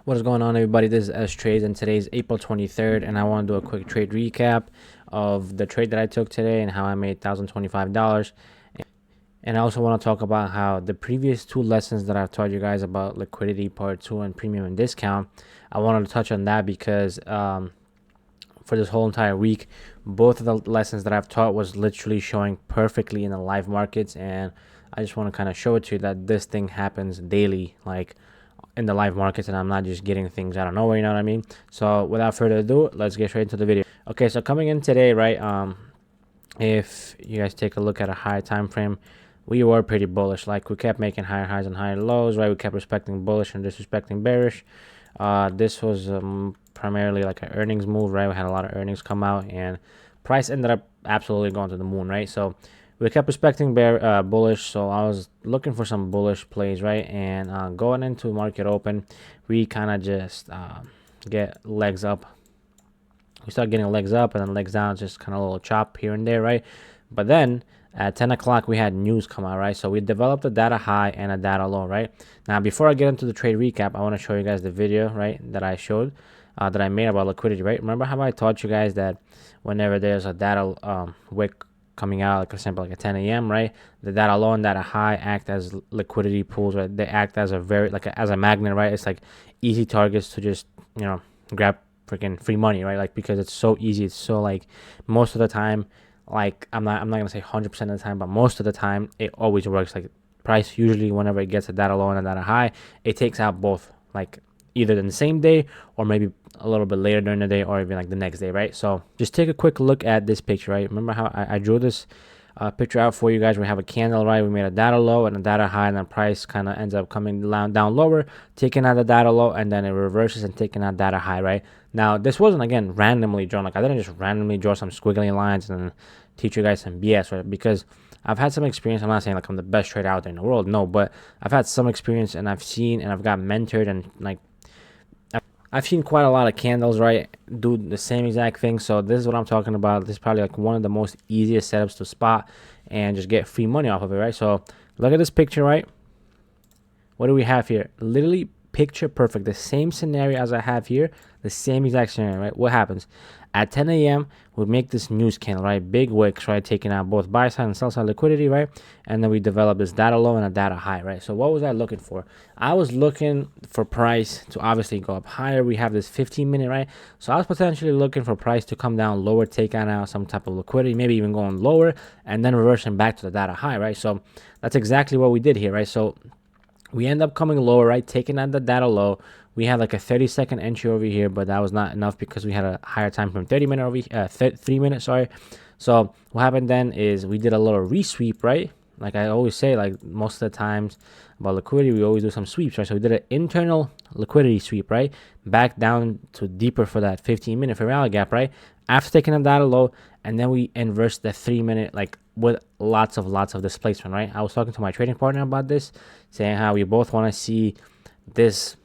What is going on, everybody? This is S Trades, and today's April 23rd, and I want to do a quick trade recap of the trade that I took today and how I made $1,025. And I also want to talk about how the previous two lessons that I've taught you guys about liquidity part 2 and premium and discount, I wanted to touch on that because for this whole entire week, both of the lessons that I've taught was literally showing perfectly in the live markets, and I just want to kind of show it to you that this thing happens daily, like in the live markets, and I'm not just getting things out of nowhere, you know what I mean? So without further ado, let's get straight into the video. Okay, so coming in today, right, if you guys take a look at a high time frame, we were pretty bullish. Like, we kept making higher highs and higher lows, right? We kept respecting bullish and disrespecting bearish. This was primarily like an earnings move, right? We had a lot of earnings come out, and price ended up absolutely going to the moon, right? So we kept respecting bullish, so I was looking for some bullish plays, right? And going into market open, we kind of just get legs up. We start getting legs up and then legs down, just kind of a little chop here and there, right? But then at 10 o'clock, we had news come out, right? So we developed a data high and a data low, right? Now, before I get into the trade recap, I want to show you guys the video, right, that I showed, that I made about liquidity, right? Remember how I taught you guys that whenever there's a data wick coming out, like for example, like at 10 a.m., right, the data low and data high act as liquidity pools, right? They act as as a magnet, right? It's like easy targets to just, grab freaking free money, right? Like, because it's so easy. It's so, like, most of the time, like, I'm not gonna say 100% of the time, but most of the time it always works. Like, price usually, whenever it gets a data low and a data high, it takes out both, like either in the same day or maybe a little bit later during the day, or even like the next day, right? So just take a quick look at this picture, right? Remember how I drew this picture out for you guys? We have a candle, right? We made a data low and a data high, and then price kind of ends up coming down lower, taking out the data low, and then it reverses and taking out data high, right? Now, this wasn't, again, randomly drawn. Like, I didn't just randomly draw some squiggly lines and then teach you guys some BS, right? Because I've had some experience. I'm not saying like I'm the best trader out there in the world, no, but I've had some experience, and I've seen and I've got mentored, and like I've seen quite a lot of candles, right, do the same exact thing. So this is what I'm talking about. This is probably like one of the most easiest setups to spot and just get free money off of it, right? So look at this picture, right? What do we have here? Literally picture perfect. The same scenario as I have here, the same exact scenario, right? What happens? At 10 a.m., we make this news candle, right? Big wicks, right? Taking out both buy side and sell side liquidity, right? And then we develop this data low and a data high, right? So what was I looking for? I was looking for price to obviously go up higher. We have this 15-minute, right? So I was potentially looking for price to come down lower, take out some type of liquidity, maybe even going lower, and then reversing back to the data high, right? So that's exactly what we did here, right? So we end up coming lower, right? Taking out the data low. We had like a 30-second entry over here, but that was not enough because we had a higher time from 30-minute over 3 minutes, sorry. So what happened then is we did a little resweep, right? Like I always say, like most of the times about liquidity, we always do some sweeps, right? So we did an internal liquidity sweep, right? Back down to deeper for that 15-minute fair value gap, right? After taking a data low, and then we inverse the 3-minute, like with lots of displacement, right? I was talking to my trading partner about this, saying how we both want to see this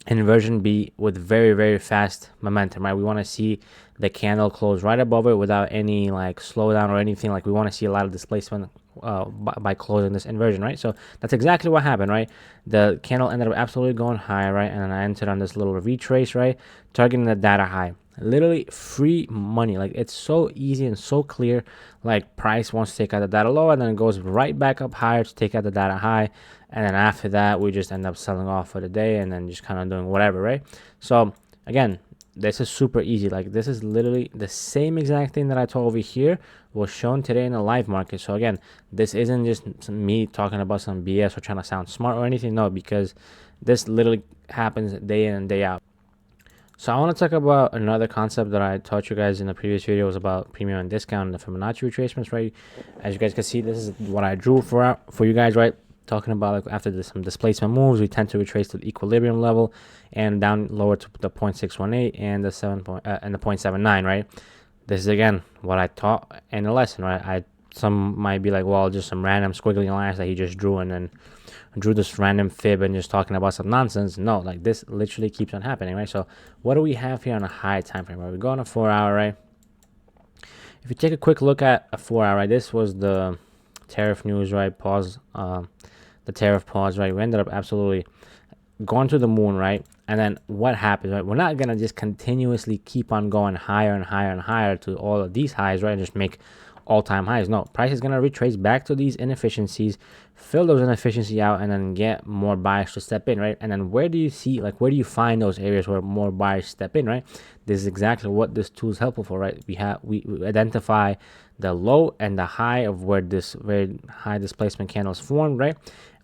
inversion be with very fast momentum, right? We want to see the candle close right above it without any like slowdown or anything. Like, we want to see a lot of displacement by closing this inversion, right? So that's exactly what happened, right? The candle ended up absolutely going higher, right? And then I entered on this little retrace, right, targeting the data high. Literally free money. Like, it's so easy and so clear. Like, price wants to take out the data low, and then it goes right back up higher to take out the data high, and then after that we just end up selling off for the day and then just kind of doing whatever, right? So again, this is super easy. Like, this is literally the same exact thing that I told over here was shown today in the live market. So again, this isn't just me talking about some BS or trying to sound smart or anything. No, because this literally happens day in and day out. So I want to talk about another concept that I taught you guys in the previous video, was about premium and discount and the Fibonacci retracements, right? As you guys can see, this is what I drew for you guys, right? Talking about, like, after some displacement moves, we tend to retrace to the equilibrium level and down lower to the 0.618 and the 0.79, right? This is again what I taught in the lesson, right? Some might be like, well, just some random squiggly lines that he just drew and then drew this random fib and just talking about some nonsense. No, like, this literally keeps on happening, right? So what do we have here on a high time frame? Right? We go on a 4-hour, right? If you take a quick look at a 4-hour, right, this was the tariff news, right? Pause, the tariff pause, right? We ended up absolutely going to the moon, right? And then what happens, right? We're not going to just continuously keep on going higher and higher and higher to all of these highs, right? And just make all-time highs. No, price is going to retrace back to these inefficiencies, fill those inefficiencies out, and then get more buyers to step in, right? And then where do you see, like, where do you find those areas where more buyers step in, right? This is exactly what this tool is helpful for, right? We identify the low and the high of where this very high displacement candle is formed, right?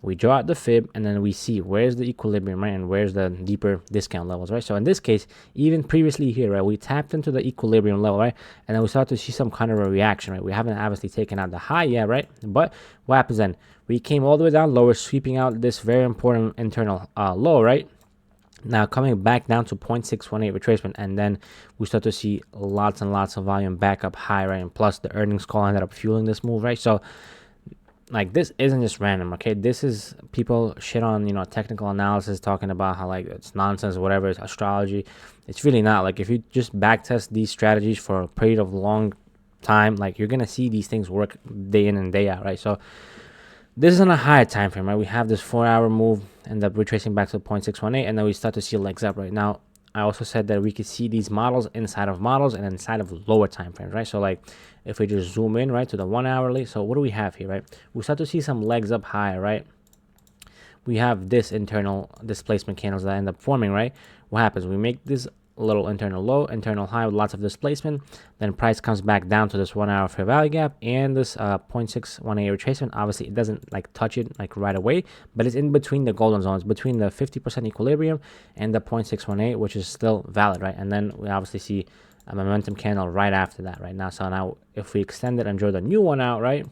We draw out the fib, and then we see where's the equilibrium, right? And where's the deeper discount levels, right? So in this case, even previously here, right, we tapped into the equilibrium level, right? And then we start to see some kind of a reaction, right? We haven't obviously taken out the high yet, right? But what happens then? We came all the way down lower, sweeping out this very important internal low, right? Now coming back down to 0.618 retracement, and then we start to see lots and lots of volume back up high, right? And plus the earnings call ended up fueling this move, right? So like, this isn't just random, okay? This is people shit on, you know, technical analysis, talking about how like it's nonsense, whatever, it's astrology. It's really not. Like, if you just backtest these strategies for a period of long time, like, you're gonna see these things work day in and day out, right? So this is on a higher time frame, right? We have this 4-hour move, end up retracing back to 0.618, and then we start to see legs up right now. I also said that we could see these models inside of models and inside of lower time frames, right? So like, if we just zoom in, right, to the 1 hourly, so what do we have here, right? We start to see some legs up higher, right? We have this internal displacement candles that end up forming, right? What happens? We make this little internal low, internal high with lots of displacement, then price comes back down to this 1 hour fair value gap and this 0.618 retracement. Obviously it doesn't like touch it like right away, but it's in between the golden zones, between the 50% equilibrium and the 0.618, which is still valid, right? And then we obviously see a momentum candle right after that, right? Now, so now if we extend it and draw the new one out, right,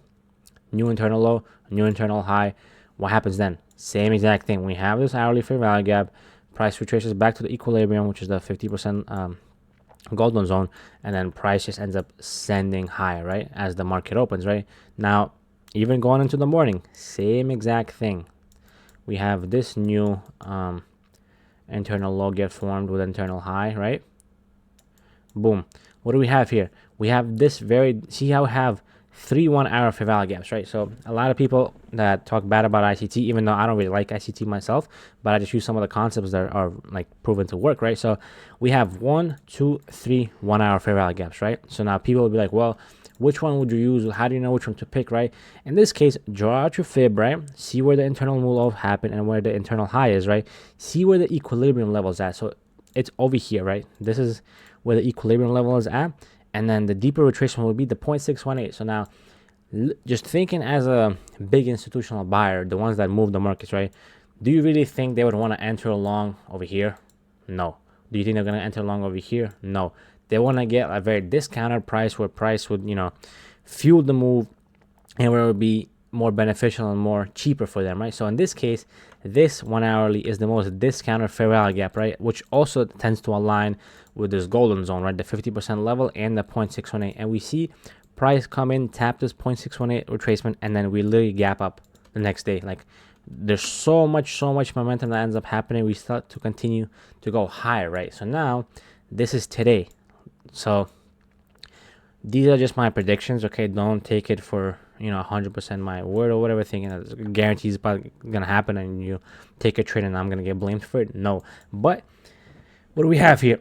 new internal low, new internal high, what happens then? Same exact thing. We have this hourly fair value gap, price retraces back to the equilibrium, which is the 50% golden zone, and then price just ends up sending higher, right, as the market opens, right? Now, even going into the morning, same exact thing. We have this new internal low get formed with internal high, right? Boom. What do we have here? We have this see how we have 3 1-hour fair value gaps, right? So a lot of people that talk bad about ICT, even though I don't really like ICT myself, but I just use some of the concepts that are like proven to work, right? So we have 1, 2, 3 1-hour fair value gaps, right? So now people will be like, well, which one would you use? How do you know which one to pick, right? In this case, draw out your fib, right? See where the internal move happened and where the internal high is, right? See where the equilibrium level is at. So it's over here, right? This is where the equilibrium level is at. And then the deeper retracement will be the 0.618. So now, just thinking as a big institutional buyer, the ones that move the markets, right? Do you really think they would want to enter along over here? No. Do you think they're going to enter along over here? No. They want to get a very discounted price where price would, you know, fuel the move and where it would be more beneficial and more cheaper for them, right? So in this case, this 1 hourly is the most discounted fair value gap, right? Which also tends to align with this golden zone, right? The 50% level and the 0.618. And we see price come in, tap this 0.618 retracement, and then we literally gap up the next day. Like, there's so much momentum that ends up happening. We start to continue to go higher, right? So now this is today. So these are just my predictions, okay? Don't take it for, you know, 100% my word or whatever, thinking that guarantees probably gonna happen and you take a trade and I'm gonna get blamed for it. No. But what do we have here?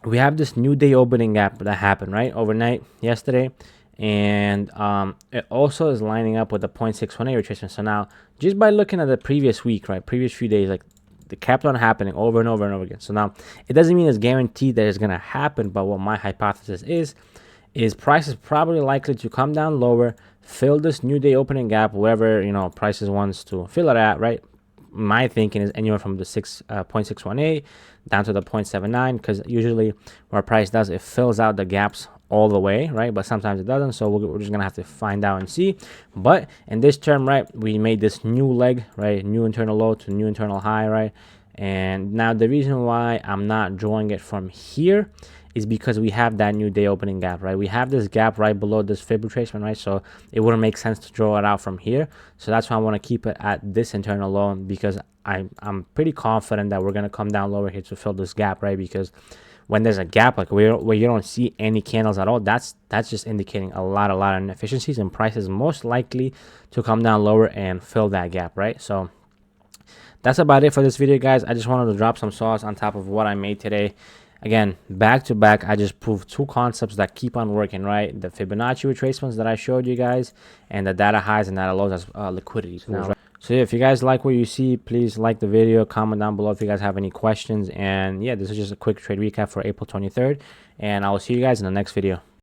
We have this new day opening gap that happened, right, overnight yesterday, and it also is lining up with the 0.618 retracement. So now, just by looking at the previous week, right, previous few days, like, the kept on happening over and over and over again. So now, it doesn't mean it's guaranteed that it's gonna happen, but what my hypothesis is price is probably likely to come down lower, fill this new day opening gap, wherever, you know, prices wants to fill it at, right? My thinking is anywhere from the 0.618 down to the 0.79, because usually what price does, it fills out the gaps all the way, right? But sometimes it doesn't, so we're just gonna have to find out and see. But in this term, right, we made this new leg, right, new internal low to new internal high, right? And now the reason why I'm not drawing it from here is because we have that new day opening gap, right? We have this gap right below this fib retracement, right? So it wouldn't make sense to draw it out from here. So that's why I want to keep it at this internal low, because I'm pretty confident that we're going to come down lower here to fill this gap, right? Because when there's a gap like where you don't see any candles at all, that's just indicating a lot of inefficiencies, and price is most likely to come down lower and fill that gap, right? So that's about it for this video, guys. I just wanted to drop some sauce on top of what I made today. Again, back to back, I just proved two concepts that keep on working, right? The Fibonacci retracements that I showed you guys, and the data highs and data lows as liquidity tools, right? So yeah, if you guys like what you see, please like the video, comment down below if you guys have any questions. And yeah, this is just a quick trade recap for April 23rd, and I will see you guys in the next video.